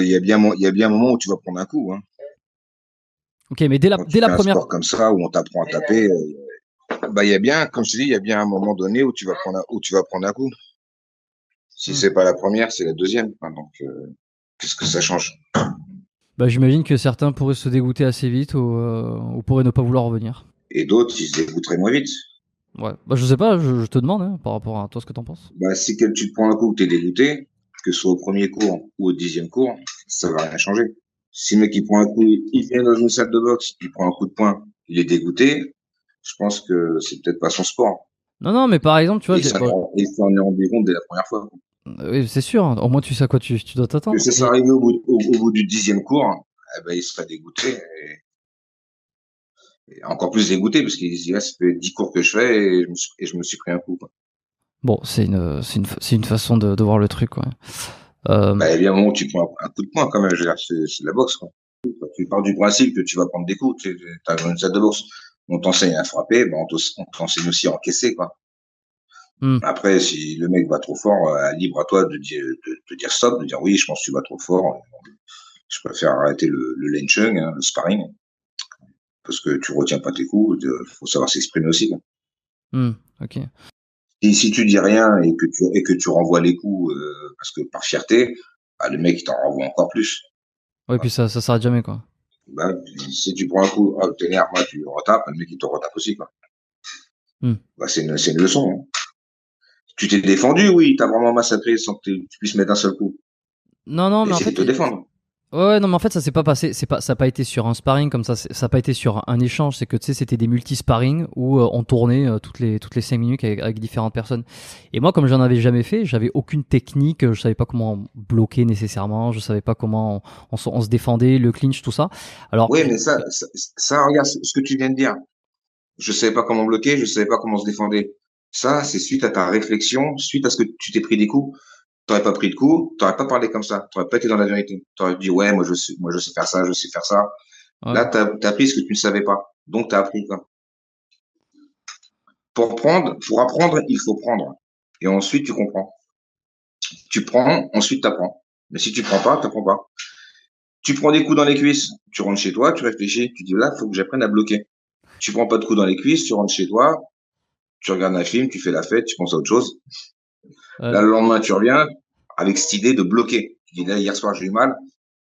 il y a bien un moment où tu vas prendre un coup, hein. Ok, mais dès la, Quand tu dès la fais un première. sport comme ça, où on t'apprend à taper, bah, il y a bien, comme je te dis, il y a bien un moment donné où tu vas prendre un coup. Si Hmm. c'est pas la première, c'est la deuxième. Enfin, donc, qu'est-ce que ça change? Bah, j'imagine que certains pourraient se dégoûter assez vite ou pourraient ne pas vouloir revenir. Et d'autres, ils se dégoûteraient moins vite. Ouais. Bah, je sais pas, je te demande hein, par rapport à toi ce que t'en penses. Bah, si tu te prends un coup que t'es dégoûté, que ce soit au premier cours ou au 10e cours, ça va rien changer. Si le mec il prend un coup, il vient dans une salle de boxe, il prend un coup de poing, il est dégoûté, je pense que c'est peut-être pas son sport. Non, non, mais par exemple, tu vois, Et bon, il s'en est rendu compte dès la première fois. oui, c'est sûr, hein, au moins tu sais à quoi tu dois Que t'attendre. ça soit Mais arrivé au bout du 10e cours, eh ben, il serait dégoûté. Et encore plus dégoûté, parce qu'il se dit, ah, ça fait 10 cours que je fais et je me suis pris un coup, quoi. bon, c'est une façon de voir le truc, quoi. Euh, Bah, il y a bien un moment où tu prends un coup de poing, quand même. Je veux dire, c'est de la boxe, quoi. Tu pars du principe que tu vas prendre des coups. Tu as une salle de boxe. On t'enseigne à frapper, ben on t'enseigne aussi à encaisser, quoi. hmm. Après, si le mec va trop fort, libre à toi de dire stop, de dire oui, je pense que tu vas trop fort. Je préfère arrêter le Leng Chung, hein, le sparring, parce que tu retiens pas tes coups. Il faut savoir s'exprimer aussi, quoi. Hmm, ok. Et si tu dis rien et que tu renvoies les coups, parce que par fierté, bah, le mec il t'en renvoie encore plus. Ouais, puis ça s'arrête jamais, quoi. Bah, si tu prends un coup, ah, t'énerves, moi, tu le retapes, le mec il te retape aussi, quoi. Hmm. Bah, c'est une leçon, hein. Tu t'es défendu, oui, t'as vraiment massacré sans que tu puisses mettre un seul coup. Non, non, mais en Essaye de fait, te défendre. ouais, non, mais en fait, ça s'est pas passé. Ça a pas été sur un sparring comme ça. Ça a pas été sur un échange. C'est que tu sais, c'était des multi-sparring où on tournait toutes les 5 minutes avec différentes personnes. Et moi, comme j'en avais jamais fait, j'avais aucune technique. Je savais pas comment bloquer nécessairement. Je savais pas comment on se défendait, le clinch, tout ça. Alors, Oui, mais ça, regarde ce que tu viens de dire. Je savais pas comment bloquer, je savais pas comment se défendre. Ça, c'est suite à ta réflexion, suite à ce que tu t'es pris des coups. T'aurais pas pris de coups, t'aurais pas parlé comme ça. T'aurais pas été dans la vérité. T'aurais dit, ouais, moi, je sais faire ça, je sais faire ça. ouais. Là, t'as appris ce que tu ne savais pas. Donc, t'as appris, quoi. Pour apprendre, il faut prendre. Et ensuite, tu comprends. Tu prends, ensuite, t'apprends. Mais si tu prends pas, t'apprends pas. Tu prends des coups dans les cuisses, tu rentres chez toi, tu réfléchis, tu dis là, faut que j'apprenne à bloquer. Tu prends pas de coups dans les cuisses, tu rentres chez toi, tu regardes un film, tu fais la fête, tu penses à autre chose. Ouais. Là, le lendemain, tu reviens avec cette idée de bloquer. Tu dis là, hier soir, j'ai eu mal,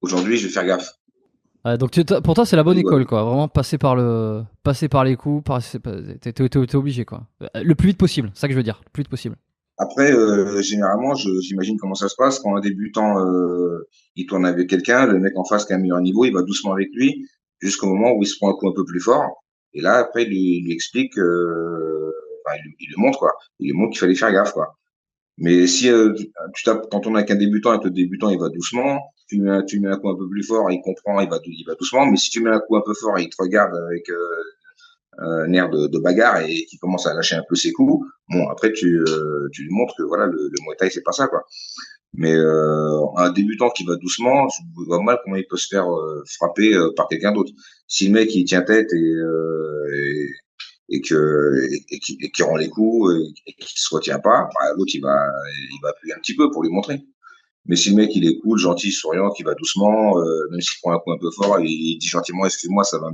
aujourd'hui, je vais faire gaffe. Ouais, donc pour toi, c'est la Tu bonne rigoles. école, quoi. Vraiment passer par les coups, t'es obligé, quoi. Le plus vite possible. C'est ça que je veux dire. Le plus vite possible. Après, généralement, j'imagine comment ça se passe. Quand un débutant, il tourne avec quelqu'un, le mec en face qui a un meilleur niveau, il va doucement avec lui jusqu'au moment où il se prend un coup un peu plus fort. Et là, après, il lui explique, enfin, il lui montre, quoi. Il lui montre qu'il fallait faire gaffe, quoi. Mais si quand on a qu'un débutant et que le débutant il va doucement, tu mets un coup un peu plus fort, il comprend, il va doucement. Mais si tu mets un coup un peu fort et il te regarde avec un air de bagarre et qui commence à lâcher un peu ses coups, bon après tu lui montres que voilà le Muay Thai c'est pas ça, quoi. Mais un débutant qui va doucement, je vois mal comment il peut se faire frapper par quelqu'un d'autre. Si le mec il tient tête et qui rend les coups et qui se retient pas, bah, l'autre il va appuyer un petit peu pour lui montrer. Mais si le mec il est cool, gentil, souriant, qui va doucement, même s'il prend un coup un peu fort, il dit gentiment excuse-moi, ça va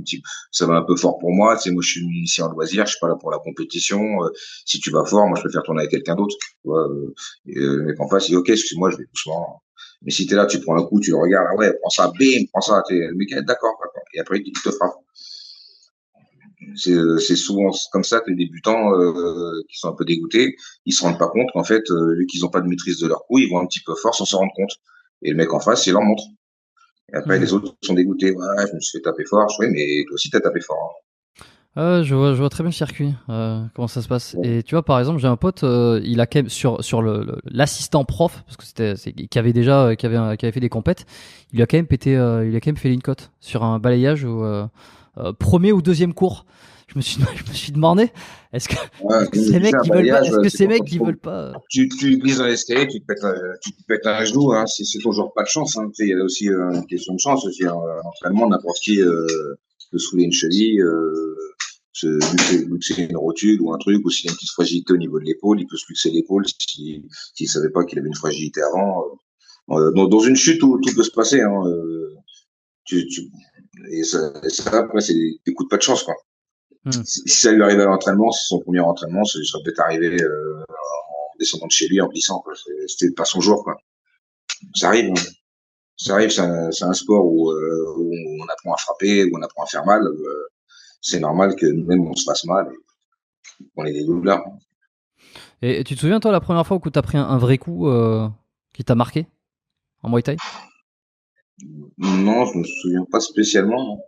un peu fort pour moi. Tu sais, moi je suis ici en loisir, je suis pas là pour la compétition. Si tu vas fort, moi je préfère tourner avec quelqu'un d'autre. Tu vois, le mec en face, il dit ok, excuse-moi, je vais doucement. Mais si t'es là, tu prends un coup, tu le regardes, ah ouais, prends ça, bim, prends ça. Le mec, d'accord, d'accord. Et après il te frappe. C'est souvent comme ça que les débutants qui sont un peu dégoûtés, ils se rendent pas compte qu'en fait, vu qu'ils ont pas de maîtrise de leur coup, ils vont un petit peu fort sans se rendre compte. Et le mec en face, il leur montre. Et après, Hmm. les autres sont dégoûtés. Ouais, je me suis fait taper fort. Je fais, mais toi aussi, t'as tapé fort, Je vois très bien le circuit, comment ça se passe. hein. Et tu vois, par exemple, j'ai un pote, il a quand même sur l'assistant prof, parce que qui avait déjà, qui avait fait des compètes, il a quand même fait une cote sur un balayage au premier ou deuxième cours. Je me suis demandé, Ouais, est-ce que comme je ces disais, mecs un ils veulent pas, balayage, est-ce que c'est ces pas mecs ils trop. veulent pas. Tu glisses dans l'escalier, tu te pètes un genou, hein. C'est toujours pas de chance, hein. Tu sais, il y a aussi une question de chance aussi, hein. En entraînement, n'importe qui peut se fouler une cheville, luxer une rotule ou un truc, ou s'il a une petite fragilité au niveau de l'épaule, il peut se luxer l'épaule s'il savait pas qu'il avait une fragilité avant. Dans une chute, tout peut se passer. Hein, tu, tu, et ça, après, c'est des coups de pas de chance, quoi. Hmm. Si ça lui arrive à l'entraînement, c'est son premier entraînement, ça peut être arrivé en descendant de chez lui, en glissant, quoi. C'était pas son jour, quoi. Ça arrive, hein. Ça arrive, c'est un sport où on apprend à frapper, où on apprend à faire mal. C'est normal que même on se fasse mal et qu'on ait des douleurs. Et tu te souviens, toi, la première fois où tu as pris un vrai coup qui t'a marqué en Muay Thai? Non, je me souviens pas spécialement. Non.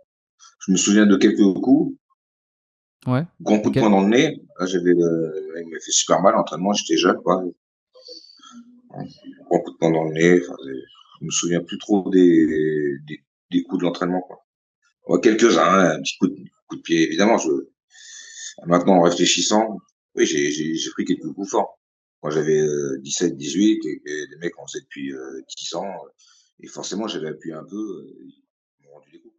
Je me souviens de quelques coups. Ouais. Grand coup de Lesquels? poing dans le nez. Là, il m'a fait super mal. L'entraînement, j'étais jeune, quoi. Grand coup de poing dans le nez. Enfin, je me souviens plus trop des coups de l'entraînement, quoi. Ouais, quelques-uns, hein, un petit coup de pied, évidemment. Maintenant, en réfléchissant, oui, j'ai pris quelques coups forts. Quand j'avais 17, 18, et des mecs en faisaient depuis 10 ans, et forcément, j'avais appuyé un peu, ils m'ont rendu des coups.